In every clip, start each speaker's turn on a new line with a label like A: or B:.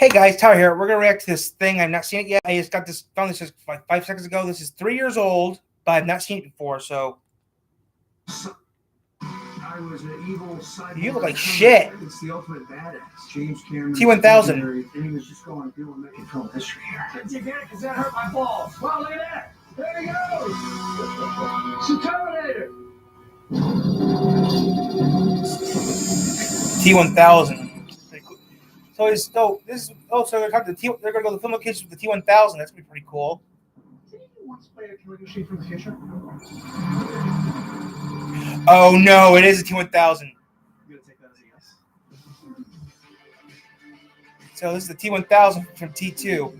A: Hey guys, Tyler here. We're gonna react to this thing. I've not seen it yet. I just found this just like 5 seconds ago. This is 3 years old, but I've not seen it before. So
B: I was an evil cyborg.
A: you look like shit.
B: It's the ultimate badass. James Cameron.
A: T-1000.
B: And he was just going through and making film history here. Did you get it? Because that hurt my balls. Wow, look at that. There he goes. It's the Terminator.
A: T-1000. So it's so this is so they're going to they're gonna go to the film location with the T-1000. That's gonna be pretty cool.
B: Did you once play a killing machine from the future?
A: Oh no, it is a T-1000.
B: I'm gonna take that as a yes.
A: So this is the T-1000 from T2.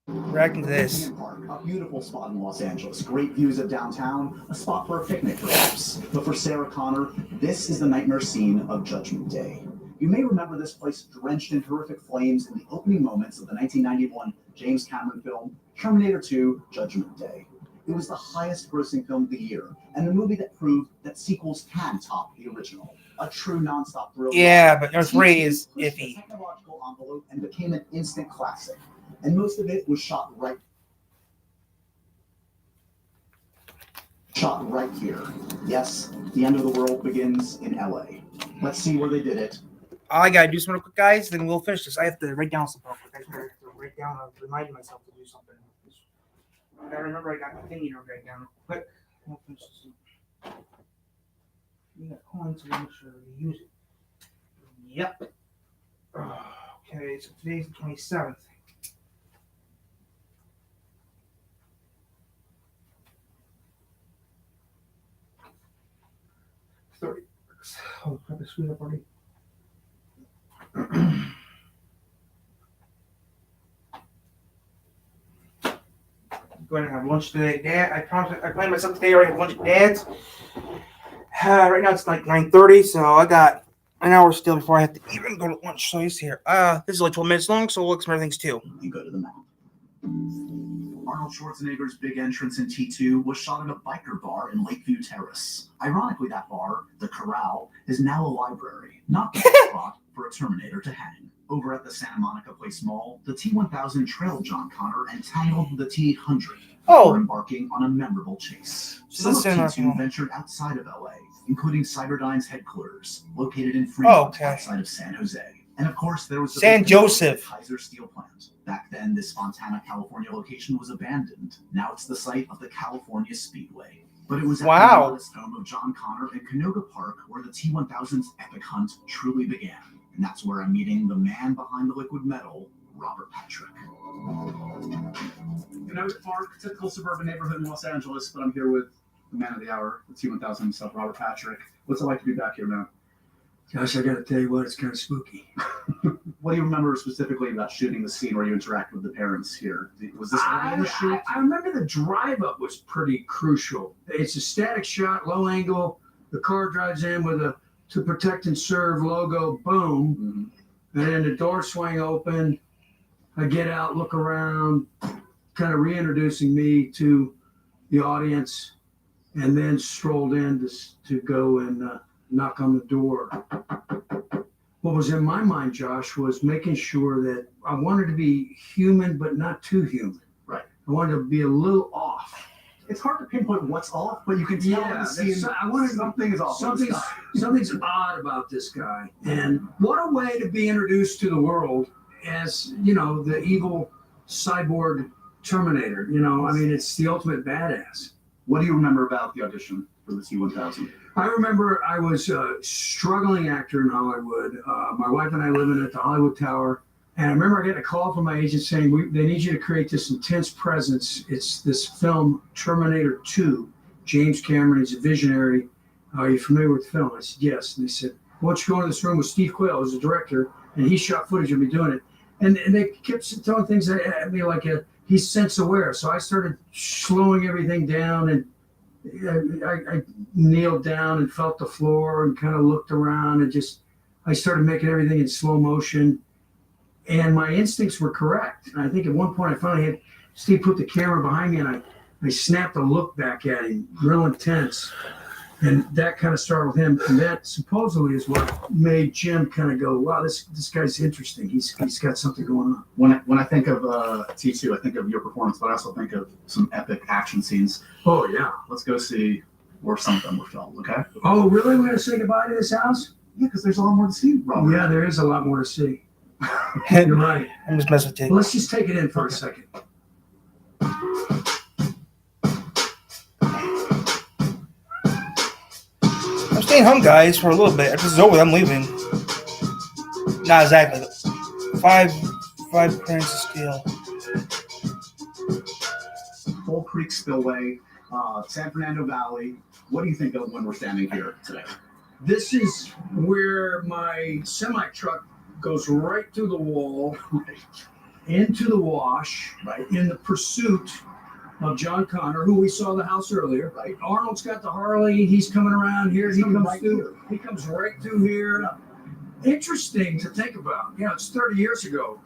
A: Reacting to this.
C: Park, a beautiful spot in Los Angeles. Great views of downtown, a spot for a picnic perhaps. But for Sarah Connor, this is the nightmare scene of Judgment Day. You may remember this place drenched in horrific flames in the opening moments of the 1991 James Cameron film, Terminator 2: Judgment Day. It was the highest grossing film of the year, and the movie that proved that sequels can top the original. A true non-stop thrill.
A: Yeah, but number 3 is
C: pushed
A: iffy.
C: the technological envelope and became an instant classic. And most of it was shot right here. Yes, the end of the world begins in LA. Let's see where they did it.
A: All I gotta do is real quick, guys. Then we'll finish this. I have to write down something. I have to write down. Remind myself to do something. I gotta remember I got my thingy to write down real quick. We'll finish this. We got coins, so make sure we use it. Yep. Okay, so today's the 27th. Oh crap! I screwed up already. Going to have lunch today, Dad. I planned myself today. I already have lunch at Dad's. Right now it's like 9:30, so I got an hour still before I have to even go to lunch. So he's here. This is like 12 minutes long, so we'll look some other things too.
C: You go to the map. Arnold Schwarzenegger's big entrance in T2 was shot at a biker bar in Lakeview Terrace. Ironically, that bar, the Corral, is now a library, not the spot for a Terminator to hang. Over at the Santa Monica Place Mall, the T-1000 trailed John Connor and tangled the T-800 before embarking on a memorable chase. Some of T2 ventured outside of LA, including Cyberdyne's headquarters, located in Fremont, outside of San Jose. And of course, there was the
A: San Joseph
C: Kaiser Steel Plant. Back then, this Fontana, California location was abandoned. Now it's the site of the California Speedway. But it was at the modest home of John Connor in Canoga Park where the T-1000's epic hunt truly began. And that's where I'm meeting the man behind the liquid metal, Robert Patrick.
D: Canoga Park, typical suburban neighborhood in Los Angeles, but I'm here with the man of the hour, the T-1000 himself, Robert Patrick. What's it like to be back here, man?
B: Gosh, I gotta tell you what, it's kind of spooky.
D: What do you remember specifically about shooting the scene where you interact with the parents here? Was this early in the shoot?
B: I remember the drive-up was pretty crucial. It's a static shot, low angle. The car drives in with a "To Protect and Serve" logo, boom. Mm-hmm. And then the doors swing open. I get out, look around, kind of reintroducing me to the audience, and then strolled in to go and knock on the door. What was in my mind, Josh, was making sure that I wanted to be human, but not too human.
D: Right.
B: I wanted to be a little off.
D: It's hard to pinpoint what's off, but you can tell
B: I wanted
D: something is off.
B: Something's odd about this guy. And what a way to be introduced to the world as, the evil cyborg Terminator. I mean, it's the ultimate badass.
D: What do you remember about the audition for the T-1000?
B: I remember I was a struggling actor in Hollywood. My wife and I living at the Hollywood Tower. And I remember getting a call from my agent saying, they need you to create this intense presence. It's this film, Terminator 2. James Cameron, he's a visionary. Are you familiar with the film? I said, yes. And they said, why don't you go into this room with Steve Quayle, who's the director, and he shot footage of me doing it. And they kept throwing things at me like he's sense aware. So I started slowing everything down and I kneeled down and felt the floor and kind of looked around and I started making everything in slow motion. And my instincts were correct. And I think at one point I finally had Steve put the camera behind me and I snapped a look back at him, real intense. And that kind of started with him. And that supposedly is what made Jim kind of go, wow, this guy's interesting. He's got something going on.
C: When I think of T2, I think of your performance, but I also think of some epic action scenes.
B: Oh, yeah.
C: Let's go see where some of them were filmed, okay?
B: Oh, really? We're going to say goodbye to this house?
C: Yeah, because there's a lot more to see, Robert.
B: Yeah, there is a lot more to see. You're right.
A: I'm just messing with you.
B: Well, let's just take it in for a second.
A: I'm staying home, guys, for a little bit. If this is over, I'm leaving. Not exactly. Five grams of steel.
C: Bull Creek Spillway, San Fernando Valley. What do you think of when we're standing here today?
B: This is where my semi truck goes right through the wall, into the wash,
C: Right.
B: in the pursuit of John Connor, who we saw the house earlier.
C: Right.
B: Arnold's got the Harley. He's coming around here. He
C: coming
B: comes
C: right
B: through.
C: here.
B: He comes right through here. Interesting to think about. It's 30 years ago.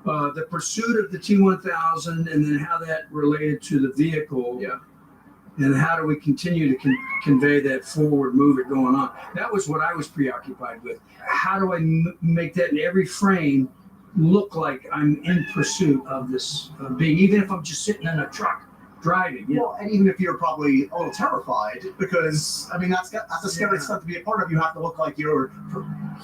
B: The pursuit of the T1000, and then how that related to the vehicle.
C: Yeah.
B: And how do we continue to convey that forward movement going on? That was what I was preoccupied with. How do I make that in every frame look like I'm in pursuit of this being, even if I'm just sitting in a truck driving?
C: Well, and even if you're probably a little terrified, because I mean that's a scary stuff to be a part of. You have to look like you're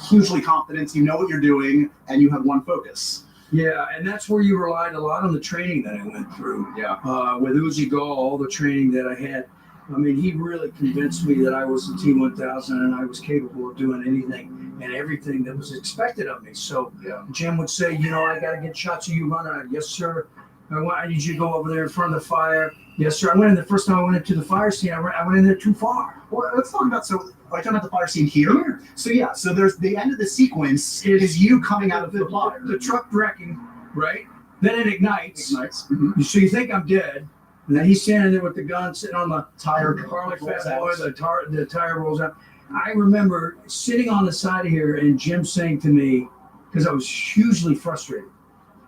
C: hugely confident. You know what you're doing, and you have one focus.
B: Yeah, and that's where you relied a lot on the training that I went through.
C: Yeah.
B: With Uzi Gall, all the training that I had. I mean, he really convinced me that I was the T1000 and I was capable of doing anything and everything that was expected of me. So
C: Yeah.
B: Jim would say, I got to get shots of you running. Yes, sir. I need you to go over there in front of the fire. Yes, sir. I went in the first time I went into the fire scene. I went in there too far.
C: Well, let's talk about I talking about the fire scene here. So yeah, so there's the end of the sequence is you coming out of the fire.
B: The truck wrecking, right? Then it ignites.
C: Ignites. Mm-hmm.
B: So you think I'm dead. And then he's standing there with the gun sitting on the
C: Tire
B: Harley
C: rolls
B: Fat Boy,
C: out.
B: the tire rolls out. I remember sitting on the side of here and Jim saying to me, because I was hugely frustrated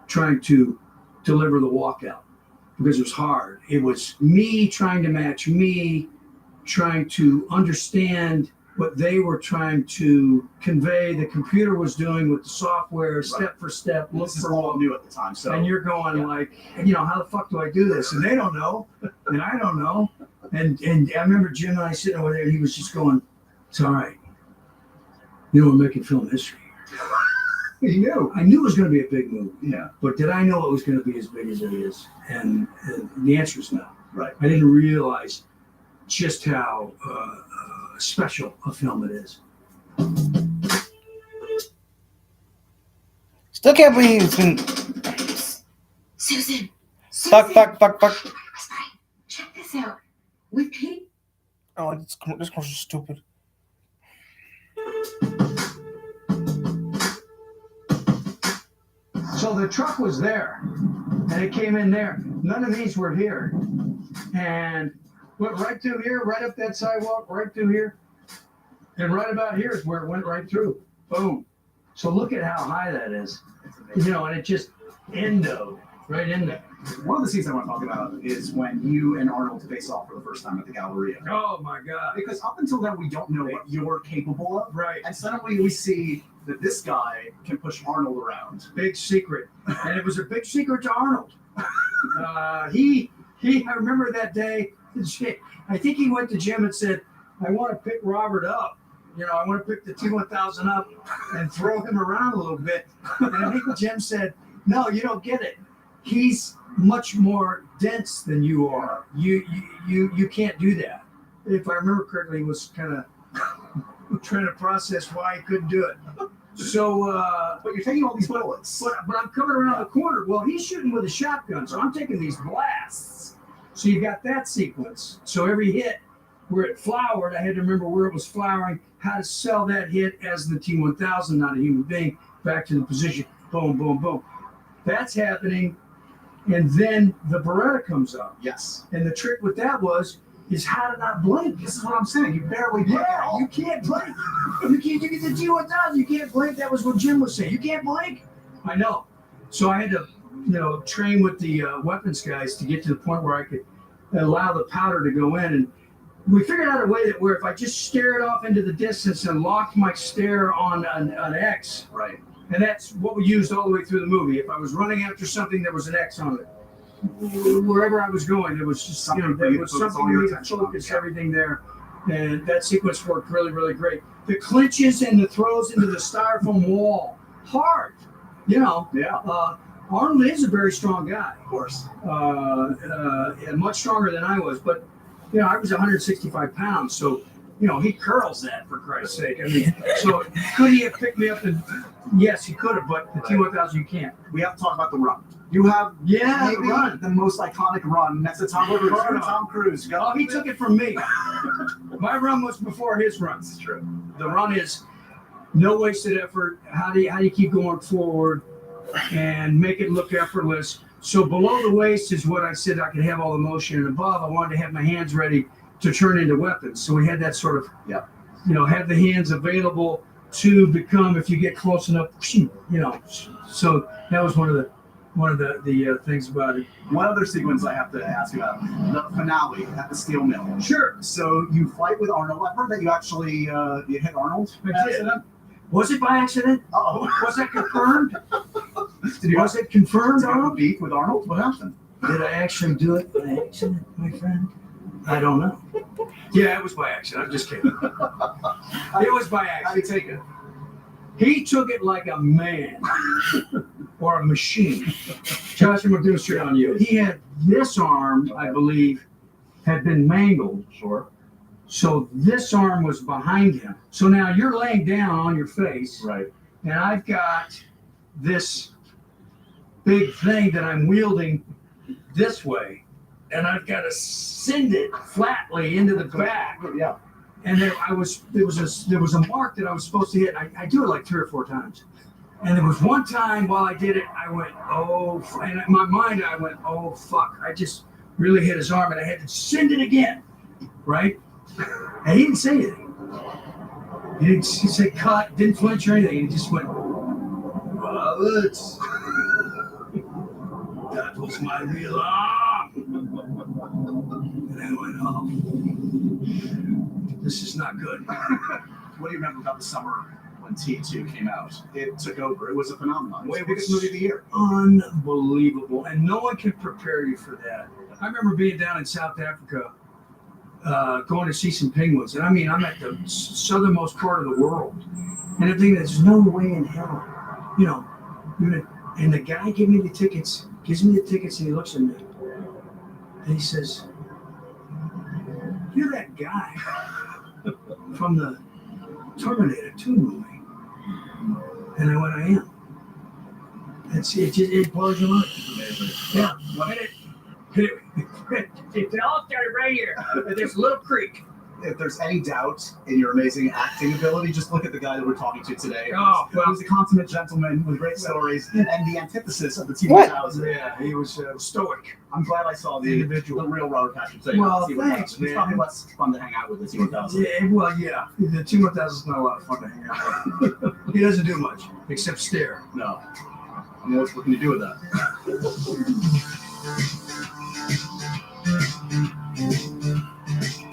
B: trying to deliver the walkout because it was hard. It was me trying to match me, trying to understand what they were trying to convey. The computer was doing with the software, step for step, look
C: This is
B: for
C: all new at the time. So
B: and you're going like, how the fuck do I do this? And they don't know, and I don't know. And I remember Jim and I sitting over there, and he was just going, it's all right. We're making film history.
C: he knew.
B: I knew it was going to be a big movie,
C: Yeah.
B: but did I know it was going to be as big as it is? And the answer is no.
C: Right.
B: I didn't realize just how special a film it is.
A: Still can't believe it's been.
E: Susan.
A: Fuck.
E: Where's mine? Check this out. With Pete.
A: Oh, this commercial's stupid.
B: So the truck was there, and it came in there. None of these were here. And went right through here, right up that sidewalk, right through here. And right about here is where it went right through. Boom. So look at how high that is. And it just endoed right in there.
C: One of the scenes I want to talk about is when you and Arnold face off for the first time at the Galleria.
B: Oh my God.
C: Because up until then, we don't know what you're capable of.
B: Right.
C: And suddenly we see that this guy can push Arnold around.
B: Big secret. And it was a big secret to Arnold. I remember that day, I think he went to Jim and said, I want to pick Robert up. I want to pick the T1000 up and throw him around a little bit. And I think Jim said, no, you don't get it. He's much more dense than you are. You can't do that. If I remember correctly, he was kind of trying to process why he couldn't do it. So,
C: But you're taking all these bullets.
B: but I'm coming around the corner. Well, he's shooting with a shotgun, so I'm taking these blasts. So you got that sequence. So every hit where it flowered, I had to remember where it was flowering, how to sell that hit as the T1000, not a human being, back to the position. Boom, boom, boom. That's happening. And then the Beretta comes up.
C: Yes.
B: And the trick with that was is how to not blink.
C: This is what I'm saying. You barely blink at
B: Yeah,
C: all.
B: you can't blink. You get the T1000. You can't blink. That was what Jim was saying. You can't blink. I know. So I had to, train with the weapons guys to get to the point where I could allow the powder to go in. And we figured out a way that where if I just stared off into the distance and locked my stare on an X,
C: Right.
B: and that's what we used all the way through the movie. If I was running after something, there was an X on it. Wherever I was going, there was just
C: Something for
B: there
C: you to
B: was
C: focus
B: something
C: all your
B: for me to
C: attention on,
B: focus
C: yeah.
B: everything there, and that sequence worked really, really great. The clinches and the throws into the styrofoam wall, hard.
C: Yeah.
B: Arnold is a very strong guy,
C: Of course.
B: and much stronger than I was. But I was 165 pounds, so he curls that for Christ's sake. I mean, so could he have picked me up? And yes, he could have, but the T1000 you can't.
C: We have to talk about the run. You have
B: Yeah,
C: maybe
B: the run.
C: the most iconic run next to Tom Cruise. Tom Cruise. Go.
B: Oh, he took it from me. My run was before his run.
C: This is true.
B: The run is no wasted effort. How do you keep going forward and make it look effortless? So below the waist is what I said I could have all the motion, and above I wanted to have my hands ready to turn into weapons. So we had that sort of, have the hands available to become, if you get close enough, So that was one of the things about it.
C: One other sequence I have to ask you about, the finale at the steel mill.
B: Sure.
C: So you fight with Arnold. I've heard that you actually you hit Arnold.
B: I did. Was it by accident?
C: Oh,
B: Was that confirmed?
C: did you
B: Was it confirmed,
C: have a
B: Arnold?
C: beef with Arnold? What happened?
B: Did I actually do it by accident, my friend? I don't know. Yeah, it was by accident. I'm just kidding. It was by
C: How do you
B: accident.
C: take it?
B: He took it like a man or a machine. Josh, I'm going to do it straight on you. He had this arm, I believe, had been mangled.
C: Sure.
B: So this arm was behind him. So now you're laying down on your face,
C: Right.
B: and I've got this big thing that I'm wielding this way, and I've got to send it flatly into the back.
C: Yeah.
B: And there was a mark that I was supposed to hit. I do it like 3 or 4 times. And there was one time while I did it, I went, oh, and in my mind I went, oh fuck! I just really hit his arm, and I had to send it again, right? And he didn't say anything. He didn't say cut, didn't flinch or anything. He just went, that was my real arm. And I went, oh, this is not good.
C: What do you remember about the summer when T2 came out? It took over. It was a phenomenon. It was the
B: It
C: biggest
B: was
C: movie of the year.
B: Unbelievable. And no one can prepare you for that. I remember being down in South Africa, going to see some penguins. And I mean, I'm at the southernmost part of the world. And I'm thinking, there's no way in hell, and the guy gives me the tickets, and he looks at me. And he says, you're that guy from the Terminator 2 movie. And I went, I am. It blows your mind. Yeah. It's all started right here. There's a little creek.
C: If there's any doubt in your amazing acting ability, just look at the guy that we're talking to today.
B: Oh, well.
C: He's a consummate gentleman with great stories and the antithesis of the T1000.
B: Yeah, he was stoic.
C: I'm glad I saw the
B: Individual.
C: the real Robert Patrick today.
B: Well,
C: T1000.
B: thanks,
C: It's
B: man.
C: probably less fun to hang out with the T1000.
B: Yeah, well, yeah. The T1000 is not a lot of fun to hang out with. He doesn't do much except stare.
C: No. I'm always looking to do with that.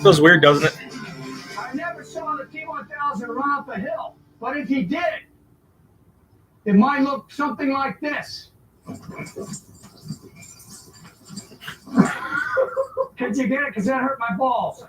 A: Feels weird, doesn't it?
B: I never saw the T1000 run up a hill, but if he did, it might look something like this. Could you get it? Because that hurt my balls.